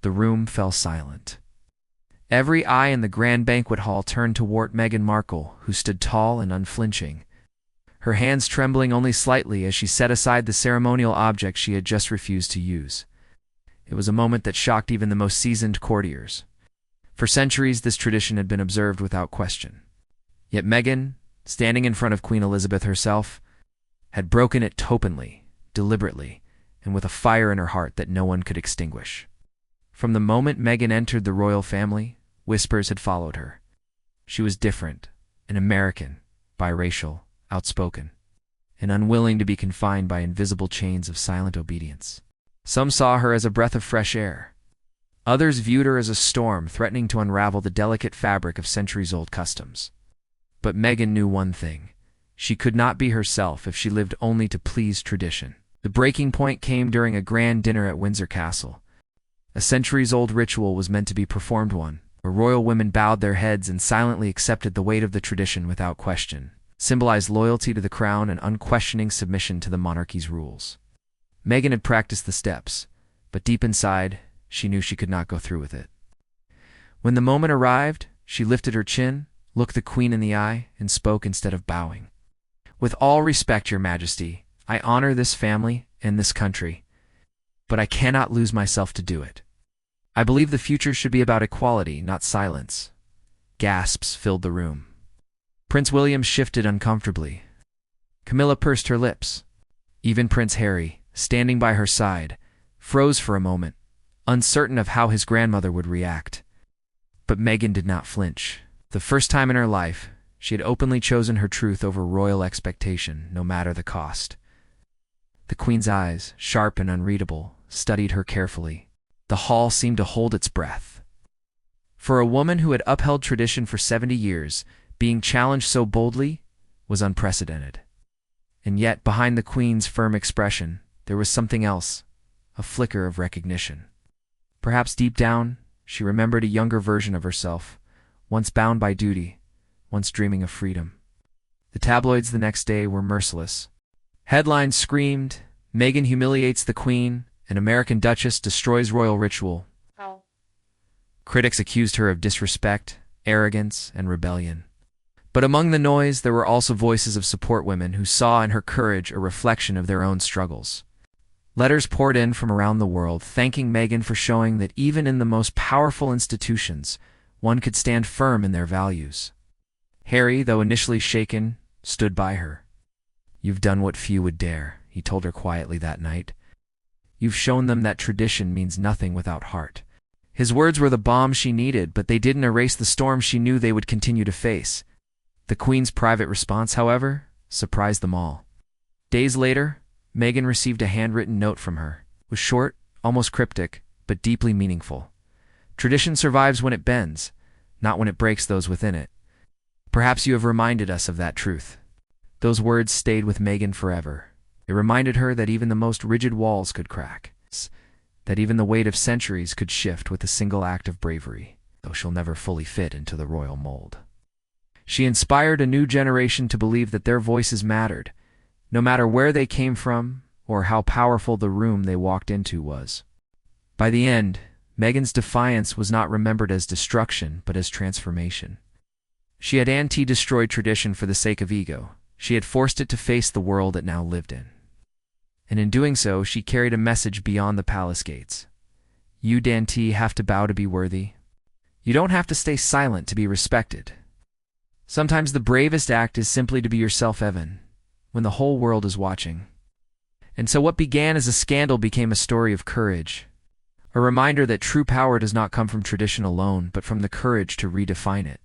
The room fell silent. Every eye in the grand banquet hall turned toward Meghan Markle, who stood tall and unflinching, her hands trembling only slightly as she set aside the ceremonial object she had just refused to use. It was a moment that shocked even the most seasoned courtiers. For centuries, this tradition had been observed without question. Yet Meghan, standing in front of Queen Elizabeth herself, had broken it openly, deliberately, and with a fire in her heart that no one could extinguish. From the moment Meghan entered the royal family, whispers had followed her. She was different, an American, biracial, outspoken, and unwilling to be confined by invisible chains of silent obedience. Some saw her as a breath of fresh air. Others viewed her as a storm threatening to unravel the delicate fabric of centuries-old customs. But Meghan knew one thing. She could not be herself if she lived only to please tradition. The breaking point came during a grand dinner at Windsor Castle. A centuries-old ritual was meant to be performed where royal women bowed their heads and silently accepted the weight of the tradition without question, symbolized loyalty to the crown and unquestioning submission to the monarchy's rules. Meghan had practiced the steps, but deep inside, she knew she could not go through with it. When the moment arrived, she lifted her chin, looked the Queen in the eye, and spoke instead of bowing. "With all respect, Your Majesty, I honor this family and this country, but I cannot lose myself to do it. I believe the future should be about equality, not silence." Gasps filled the room. Prince William shifted uncomfortably. Camilla pursed her lips. Even Prince Harry, standing by her side, froze for a moment, uncertain of how his grandmother would react. But Meghan did not flinch. The first time in her life, she had openly chosen her truth over royal expectation, no matter the cost. The Queen's eyes, sharp and unreadable, studied her carefully. The hall seemed to hold its breath. For a woman who had upheld tradition for 70 years, being challenged so boldly was unprecedented. And yet, behind the Queen's firm expression, there was something else, a flicker of recognition. Perhaps deep down, she remembered a younger version of herself, once bound by duty, once dreaming of freedom. The tabloids the next day were merciless. Headlines screamed, "Meghan humiliates the Queen, an American Duchess destroys royal ritual." Critics accused her of disrespect, arrogance, and rebellion. But among the noise, there were also voices of support women who saw in her courage a reflection of their own struggles. Letters poured in from around the world, thanking Meghan for showing that even in the most powerful institutions, one could stand firm in their values. Harry, though initially shaken, stood by her. "You've done what few would dare," he told her quietly that night. "You've shown them that tradition means nothing without heart." His words were the balm she needed, but they didn't erase the storm she knew they would continue to face. The Queen's private response, however, surprised them all. Days later, Meghan received a handwritten note from her. It was short, almost cryptic, but deeply meaningful. "Tradition survives when it bends, not when it breaks those within it. Perhaps you have reminded us of that truth." Those words stayed with Meghan forever. They reminded her that even the most rigid walls could crack, that even the weight of centuries could shift with a single act of bravery, though she'll never fully fit into the royal mold. She inspired a new generation to believe that their voices mattered, no matter where they came from or how powerful the room they walked into was. By the end, Meghan's defiance was not remembered as destruction, but as transformation. She had anti-destroyed tradition for the sake of ego. She had forced it to face the world it now lived in. And in doing so, she carried a message beyond the palace gates. You, Dante, have to bow to be worthy. You don't have to stay silent to be respected. Sometimes the bravest act is simply to be yourself, Evan, when the whole world is watching. And so what began as a scandal became a story of courage, a reminder that true power does not come from tradition alone, but from the courage to redefine it.